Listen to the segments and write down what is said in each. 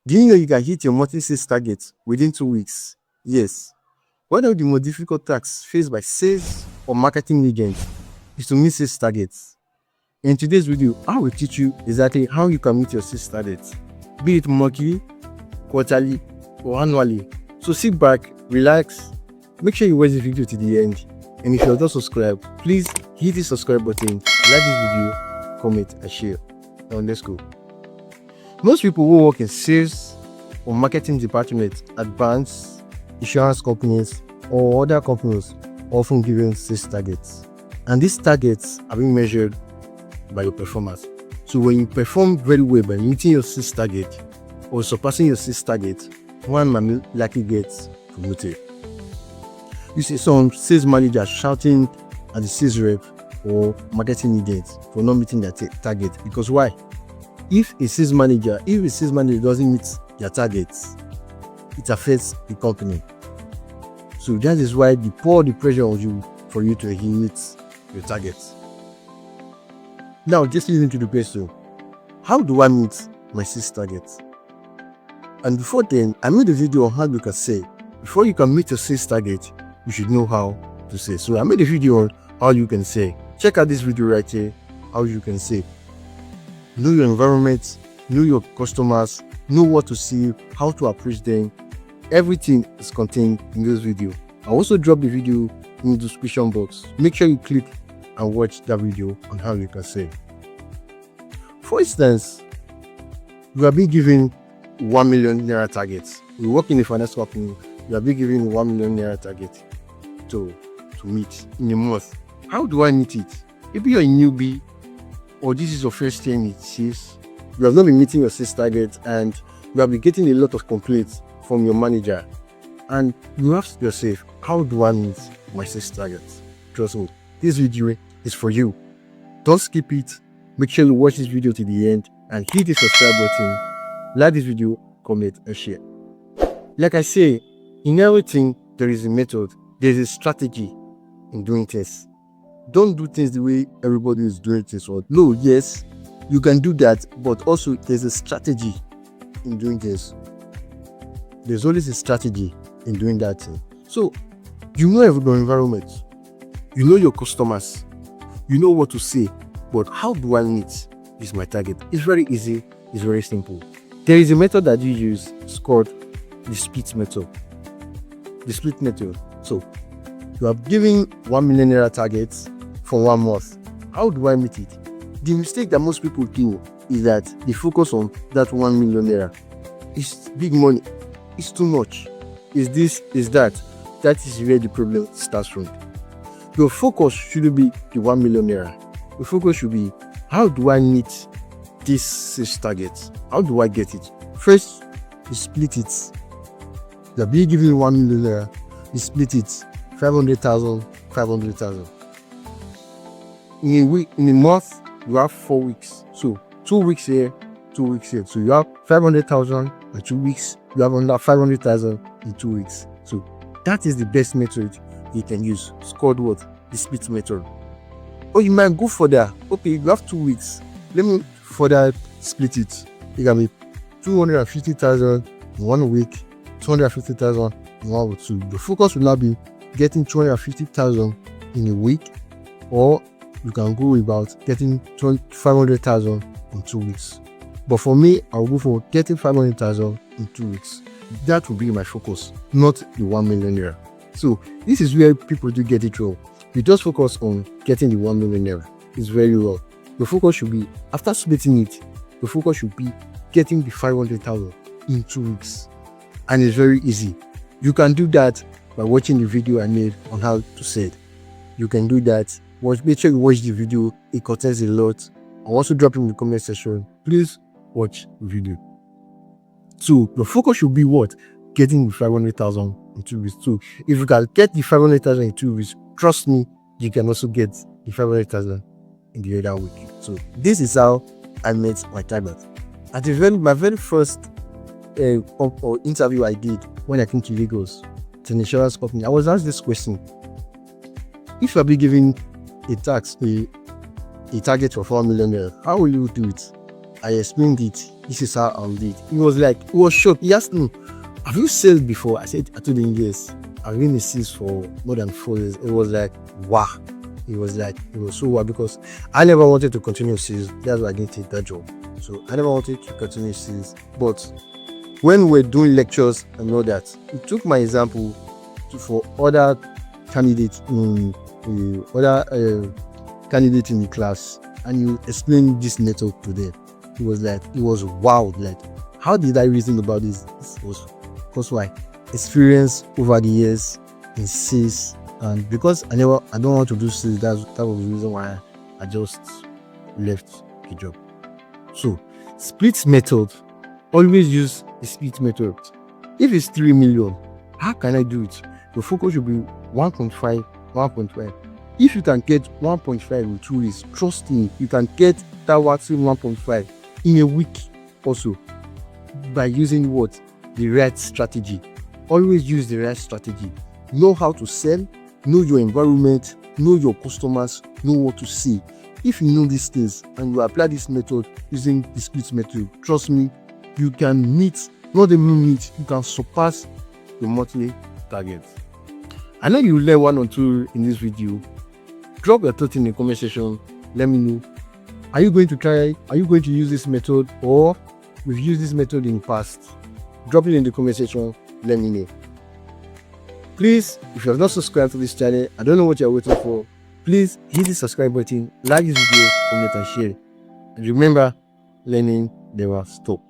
Do you know you can hit your monthly sales target within 2 weeks? Yes. One of the most difficult tasks faced by sales or marketing agents is to meet sales targets. In today's video, I will teach you exactly how you can meet your sales targets, be it monthly, quarterly, or annually. So sit back, relax, make sure you watch this video to the end. And if you are not subscribed, please hit the subscribe button, like this video, comment, and share. Now let's go. Most people who work in sales or marketing departments at banks, insurance companies, or other companies often given sales targets. And these targets are being measured by your performance. So when you perform very well by meeting your sales target or surpassing your sales target, one might likely get promoted. You see some sales manager shouting at the sales rep or marketing agent for not meeting their target. Because why? If a sales manager doesn't meet their targets, it affects the company. So that is why they pour the pressure on you for you to meet your targets. Now, just listen to the question: how do I meet my sales targets? And before then, I made a video on how you can say, before you can meet your sales target, you should know how to say. So I made a video on how you can say. Check out this video right here, how you can say. Know your environment, know your customers, know what to say, how to approach them. Everything is contained in this video. I also drop the video in the description box. Make sure you click and watch that video on how you can say. For instance, you are being given 1 million naira targets. We work in a finance company. You are being given 1 million naira target to meet in a month. How do I meet it? Maybe you're a newbie, or this is your first time in sales. You have not been meeting your sales target, and you have been getting a lot of complaints from your manager. And you ask yourself, how do I meet my sales targets? Trust me, this video is for you. Don't skip it. Make sure you watch this video to the end and hit the subscribe button. Like this video, comment, and share. Like I say, in everything, there is a method, there is a strategy in doing things. Don't do things the way everybody is doing things. No, yes, you can do that, but also there's a strategy in doing this. There's always a strategy in doing that thing. So, you know your environment, you know your customers, you know what to say, but how do I meet this my target? It's very easy, it's very simple. There is a method that you use, it's called the split method. The split method. So, you are giving 1 million naira targets for 1 month. How do I meet it? The mistake that most people do is that they focus on that 1 million naira. It's big money. It's too much. Is this, is that. That is where the problem starts from. Your focus shouldn't be the 1 million naira. Your focus should be, how do I meet this sales target? How do I get it? First, you split it. You are being given 1 million naira. You split it. 500,000, 500,000. In a week, in a month, you have 4 weeks. So 2 weeks here, 2 weeks here. So you have 500,000 in 2 weeks. You have another 500,000 in 2 weeks. So that is the best method you can use. It's called what? The split method. Or you might go further. Okay, you have 2 weeks. Let me further split it. It can be 250,000 in 1 week, 250,000 in 1 week. So the focus will now be getting 250,000 in a week, or you can go about getting 500,000 in 2 weeks. But for me, I'll go for getting 500,000 in 2 weeks. That will be my focus, not the 1 million naira. So this is where people do get it wrong. You just focus on getting the 1 million naira. It's very wrong. Your focus should be, after splitting it, your focus should be getting the 500,000 in 2 weeks. And it's very easy. You can do that by watching the video I made on how to say it. You can do that. Make sure you watch the video. It contains a lot. I'll also drop in the comment section. Please watch the video. So your focus should be what? Getting the 500,000 in 2 weeks. So if you can get the 500,000 in 2 weeks, trust me, you can also get the 500,000 in the other week. So this is how I met my target. At my very first interview I did when I came to Lagos, to an insurance company, I was asked this question: if you are being given a target of 4 million naira, how will you do it? I explained it. This is how I'll do it. He was shocked. He asked me, have you sailed before? I told him yes. I've been in seas for more than 4 years. It was like, wow. It was so wow, because I never wanted to continue seas. That's why I didn't take that job. So I never wanted to continue seas. But when we're doing lectures and all that, he took my example for other candidates in the class, and you explain this method to them. It was wow. Like, how did I reason about this? This was because why? Experience over the years in seas, and because I don't want to do seas, that was the reason why I just left the job. So, split method. Always use the split method. If it's 3 million, how can I do it? The focus should be 1.5, 1.5. If you can get 1.5 in 2 weeks, trust me, you can get that 1.5 in a week also, by using what? The right strategy. Always use the right strategy. Know how to sell, know your environment, know your customers, know what to say. If you know these things and you apply this method using the split method, trust me, you can meet, not even meet, you can surpass your monthly target. I know you learn 1 or 2 in this video. Drop your thoughts in the comment section. Let me know. Are you going to try? Are you going to use this method, or we've used this method in the past? Drop it in the comment section. Let me know. Please, if you have not subscribed to this channel, I don't know what you're waiting for. Please hit the subscribe button, like this video, comment and share. And remember, learning never stops.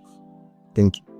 Thank you.